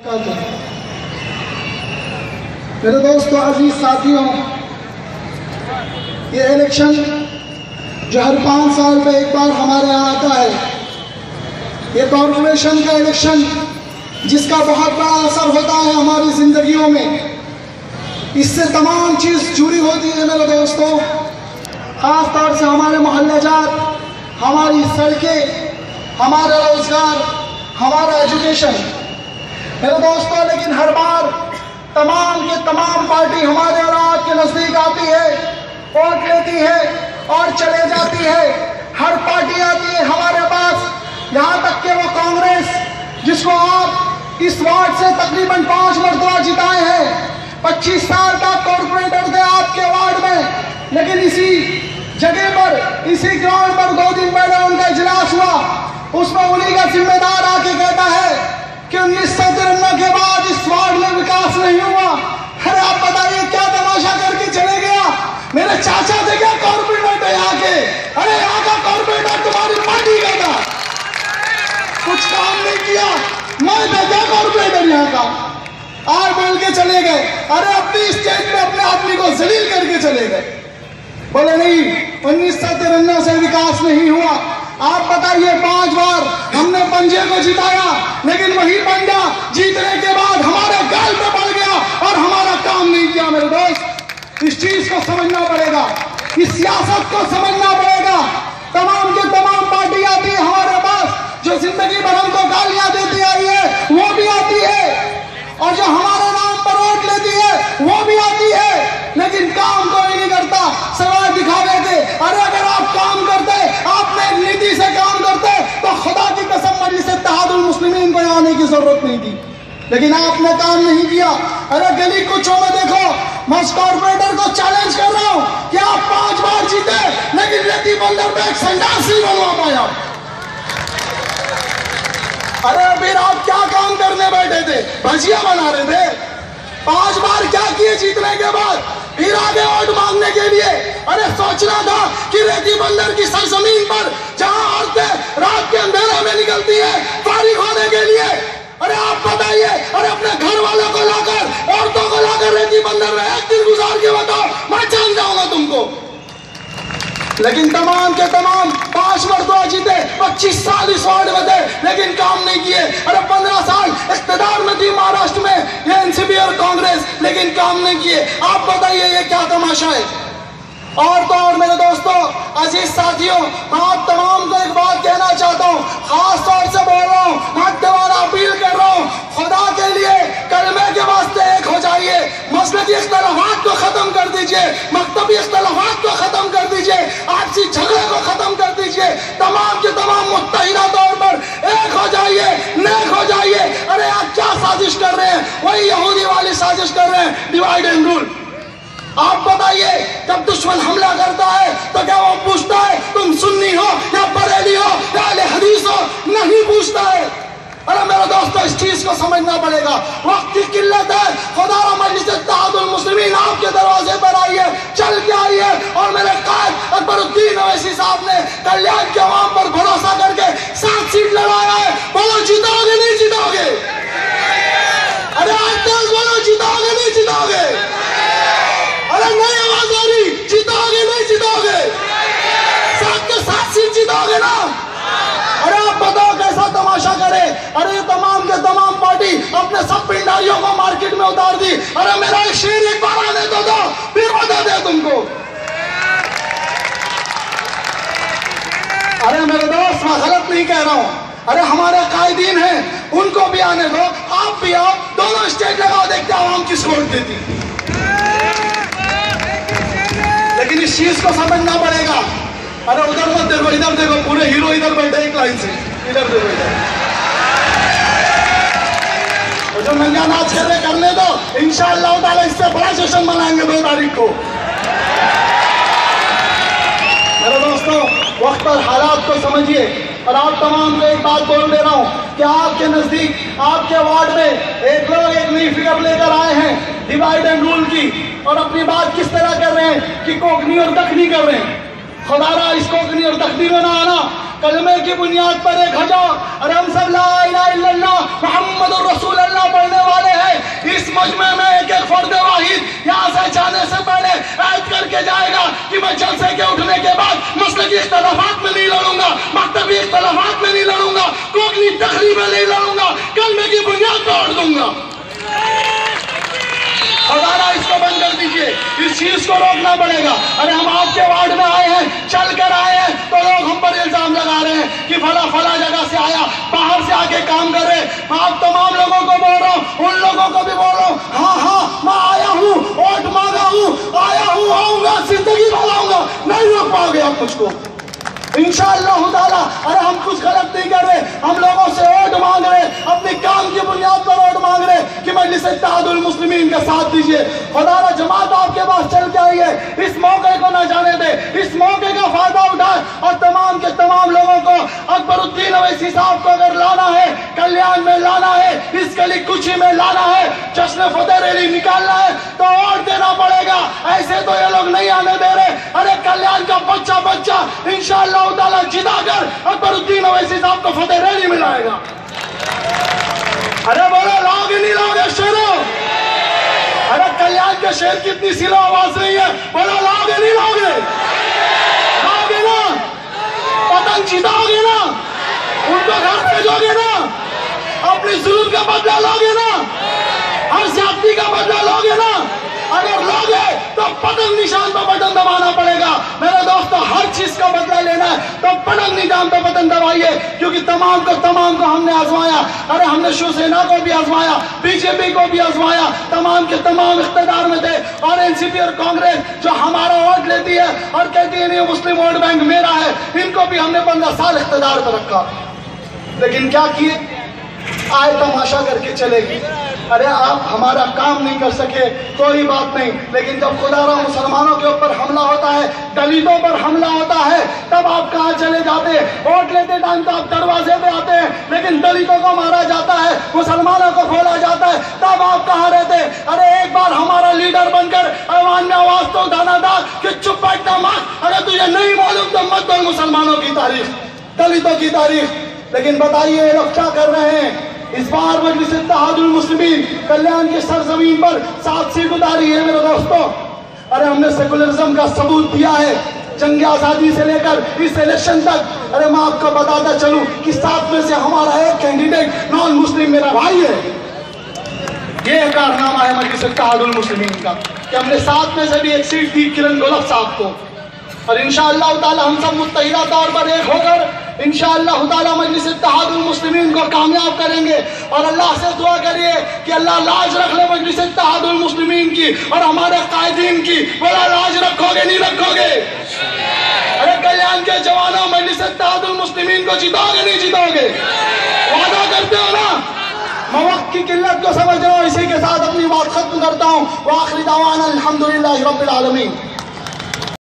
मेरे दोस्तों, अजीज साथियों, ये इलेक्शन जो हर 5 साल में एक बार हमारे यहाँ आता है, ये कॉर्पोरेशन का इलेक्शन जिसका बहुत बड़ा असर होता है हमारी जिंदगियों में। इससे तमाम चीज़ जुड़ी होती है मेरे दोस्तों, ख़ास तौर से हमारे मोहल्लाजात, हमारी सड़कें, हमारा रोजगार, हमारा एजुकेशन। मेरे दोस्तों, लेकिन हर बार तमाम के तमाम पार्टी हमारे और आपके नज़दीक आती है, वोट लेती है और चले जाती है। हर पार्टी आती है हमारे पास, यहाँ तक कि वो कांग्रेस जिसको आप इस वार्ड से तकरीबन 5 मरतबा जिताए हैं, 25 साल तक कॉर्पोरेटर थे आपके वार्ड में, लेकिन इसी जगह पर, इसी ग्राउंड पर 2 दिन पहले उनका इजलास हुआ। उसमें उन्हीं का जिम्मेदार आके कहता है कि 1953 के बाद इस वार्ड में विकास नहीं हुआ। अरे आप बताइए, क्या तमाशा करके चले गया? मेरे चाचा थे क्या कॉर्पोरेटर थे यहाँ के? अरे यहाँ का कॉर्पोरेटर तुम्हारी पार्टी का था, कुछ काम नहीं किया। मैं था क्या कॉर्पोरेटर यहाँ का? आज बोल के चले गए। अरे अपनी स्टेज में अपने आदमी को जलील करके चले गए। बोले नहीं, 1953 से विकास नहीं हुआ। आप बताइए, 5 बार हमने पंजे को जिताया, लेकिन वही पंजा जीतने के बाद हमारे गाल पे पड़ गया और हमारा काम नहीं किया। मेरे दोस्त, इस चीज को समझना पड़ेगा, इस सियासत को समझना पड़ेगा। तमाम के तमाम पार्टी आती है हमारे पास, जो जिंदगी भर हमको गालियां देती आई है वो भी आती है, और जो हमारे नाम पर वोट लेती है वो भी आती है, लेकिन काम कोई नहीं करता, सवाल दिखावे के। अरे अगर आप काम करते, आपने एक नीति से काम करते, तो खुदा की कसम मजलिस इत्तेहादुल मुस्लिमीन को आने की जरूरत नहीं थी, लेकिन आपने काम नहीं किया। अरे गली कुचों में देखो, मैं उस कॉर्पोरेटर को चैलेंज कर रहा हूं कि आप 5 बार जीते, लेकिन रेती बंदर में एक संडास नहीं बनवा पाया। अरे फिर आप क्या काम करने बैठे थे? भजिया बना रहे थे? 5 बार क्या किए जीतने के बाद? फिर आगे वोट मांगने के लिए? अरे सोचना था कि रेती बंदर की सरजमीन पर जहां औरतें रात के अंधेरे में निकलती है फारिग होने के लिए, अरे आप बताइए, अरे अपने घर वालों को लाकर, औरतों को लाकर रेती बंदर में एक दिन गुजार के बताओ, मैं जान जाऊंगा तुमको। लेकिन तमाम के तमाम 5 मरतबा जीते, 25 साल इस वार्ड में थे, लेकिन काम नहीं किए। अरे 15 साल इख्तिदार में थी महाराष्ट्र में ये एनसीपी और कांग्रेस, लेकिन काम नहीं किए। आप बताइए, ये क्या तमाशा है? और तो और मेरे दोस्तों, अजीज साथियों, मैं आप तमाम को एक बात कहना चाहता हूँ, खास तौर से बोल रहा हूँ, हाथ अपील कर रहा हूँ, खुदा के लिए कलमे के वास्ते एक हो जाइए। मसलकी इख्तिलाफात को खत्म कर दीजिए, मकतबी इख्तिलाफात को खत्म कर दीजिए, आपसी झगड़े को खत्म कर दीजिए। तमाम के तमाम मुत्तहिदा तौर पर एक हो जाइए, नेक हो जाइए। अरे आप क्या साजिश कर रहे हैं? वही यहूदी वाली साजिश कर रहे हैं, डिवाइड एंड रूल। आप बताइए, जब दुश्मन हमला करता है तो क्या वो पूछता है तुम सुन्नी हो या बरेली हो या अहले हदीस हो? नहीं पूछता है। अरे मेरे दोस्तों, इस चीज को समझना पड़ेगा, वक्त की किल्लत है। खुदा मजलिस इत्तेहादुल मुस्लिमीन आपके दरवाजे पर आई है, चल के आई है, और मेरे कायद अकबरुद्दीन अवैसी साहब ने कल्याण के अवाम पर भरोसा करके 7 सीट लड़ाया है। बोलो, जीतोगे नहीं जीतोगे? अरे आज तेज बोलो, जीतोगे नहीं जीतोगे? अरे नहीं आवाज आ रही, जीतोगे नहीं जीतोगे? 7 के 7 सीट जीतोगे ना? अरे आप बताओ कैसा तमाशा करे? अरे ये तमाम के तमाम पार्टी अपने सब पिंडारियों को मार्केट में उतार दी। अरे मेरा एक शेर एक बार आने तो दो, फिर बता दे तुमको। अरे मेरे दोस्त, मैं गलत नहीं कह रहा हूँ। अरे हमारे कायदीन हैं, उनको भी आने दो, आप भी आओ, दोनों स्टेज लगाओ, देखते आवाम किस वोट देती। लेकिन इस चीज को समझना पड़ेगा। अरे उधर मत देखो, इधर देखो, पूरे हीरो इधर बैठे एक लाइन से, इधर देखो, इधर। तो जो नंगा नाच कर रहे करने दो, इंशाअल्लाह ताला इससे बड़ा सेशन बनाएंगे 2 तारीख को। मेरे दोस्तों, वक्त और हालात को समझिए, और आप तमाम को एक बात बोल दे रहा हूँ कि आपके नजदीक, आपके वार्ड में एक लोग एक नई फिगर लेकर आए हैं डिवाइड एंड रूल की, और अपनी बात किस तरह कर रहे हैं कि कोकनी और दखनी कर रहे हैं। खुदारा इस कोकनी और दखनी में ना आना, कलमे की बुनियाद पर एक हो जाओ। और हम सब ला इलाहा इल्लल्लाह मुहम्मदुर रसूलुल्लाह पढ़ने से जाने से पहले ऐद करके जाएगा कि मैं जलसे के उठने के बाद मसलकी इख्तलाफात में नहीं लड़ूंगा, मकतबी इख्तलाफात में नहीं लड़ूंगा, कोकनी तकरीब में नहीं लड़ूंगा, कलमे की बुनियाद तोड़ दूंगा। खुदारा इसको बंद कर दीजिए, इस चीज को रोकना पड़ेगा। अरे हम आपके वार्ड में आए हैं, चल कर आए हैं, तो लोग हम पर इल्जाम लगा रहे हैं कि फला फला जगह से आया, बाहर से आके काम कर रहे। मैं आप तमाम लोगों को बोल रहा हूँ, उन लोगों को भी बोल रहा हूँ, हाँ मैं आया हूँ, वोट मांगा हूँ, आया हूँ, आऊंगा, जिंदगी भर नहीं रोक पाओगे आप मुझको इंशाअल्लाह ताला। अरे हम कुछ गलत नहीं कर रहे, हम लोगों से वोट मांग रहे, अपने काम की बुनियाद पर वोट मांग रहे कि मजलिस इत्तेहादुल मुस्लिमीन का साथ दीजिए। खुदारा जमात आपके पास चल के आई है, इस मौके को न जाने दे, इस मौके का फायदा उठाए और तमाम के तमाम लोगों को अकबरुद्दीन अवैसी साहब को अगर लाना है, कल्याण में लाना है, इस गली कुची में लाना है, जश्न फतेह रैली निकालना है तो वोट देना पड़ेगा। ऐसे तो ये लोग नहीं आने दे रहे। अरे कल्याण का बच्चा बच्चा इंशाअल्लाह ताला जिताकर अकबरुद्दीन अवैसी साहब को फतेह रैली में लाएगा। अरे बोलो लाओगे नहीं लाओगे शेरों? अरे कल्याण के शेर की इतनी सिलो आवाज नहीं है, बोलो लाओगे नहीं लाओगे? लाओगे ना? पतंग जिताओगे ना? उनको घर भेजोगे ना? अपनी जुल्म का बदला लोगे ना? हर ज्यादती का बदला लोगे ना? अगर लोगे तो पतंग निशान पर बटन दबाना पड़ेगा। मेरे दोस्तों, हर चीज का बदला लेना है तो पतंग निशान पर बटन दबाइए, क्योंकि तमाम को हमने आजमाया। अरे हमने शिवसेना को भी आजमाया, बीजेपी को भी आजमाया, तमाम के तमाम इख्तियार में थे। और एनसीपी और कांग्रेस जो हमारा वोट लेती है और कहती है नहीं मुस्लिम वोट बैंक मेरा है, इनको भी हमने 15 साल इख्तियार पर रखा। लेकिन क्या किए? आए तमाशा करके चले गए। अरे आप हमारा काम नहीं कर सके कोई बात नहीं, लेकिन जब खुदारा मुसलमानों के ऊपर हमला होता है, दलितों पर हमला होता है, तब आप कहाँ चले जाते? वोट लेते टाइम तो आप दरवाजे पे आते हैं, लेकिन दलितों को मारा जाता है, मुसलमानों को खोला जाता है, तब आप कहाँ रहते? अरे एक बार हमारा लीडर बनकर अवाम में आवाज तो उठाना था कि चुप बैठना मत। अगर तुझे नहीं मालूम तो मत बोल मुसलमानों की तारीफ, दलितों की तारीफ। लेकिन बताइए ये लोग क्या कर रहे हैं? इस बार मजलिस इत्तेहादुल मुस्लिमीन कल्याण की सरजमीन पर 7 सीट उतारी है मेरे दोस्तों। अरे हमने सेकुलरिज्म का सबूत दिया है, जंग आजादी से लेकर इस इलेक्शन तक। अरे मैं आपको बताता चलूं कि 7 में से हमारा एक कैंडिडेट नॉन मुस्लिम मेरा भाई है। ये कारनामा है मजलिस इत्तेहादुल मुस्लिमीन का कि हमने 7 में से भी एक सीट दी किरण गोलफ साहब को। और इंशाअल्लाह ताला हम सब मुत्तहिदा तौर पर एक होकर इंशाअल्लाह ताला मजलिस इत्तेहादुल मुस्लिमीन को कामयाब करेंगे। और अल्लाह से दुआ करिए कि अल्लाह लाज रख ले मजलिस इत्तेहादुल मुस्लिमीन की और हमारे कायदीन की। बोला लाज रखोगे नहीं रखोगे? अरे कल्याण के जवानों, मजलिस इत्तेहादुल मुस्लिमीन को जिताओगे नहीं जिताओगे? वादा करते हो ना? मैं वक्त की किल्लत को समझ रहा हूँ, इसी के साथ अपनी बात खत्म करता हूँ। व आखिरी दावाना अल्हम्दुलिल्लाहि रब्बिल आलमीन।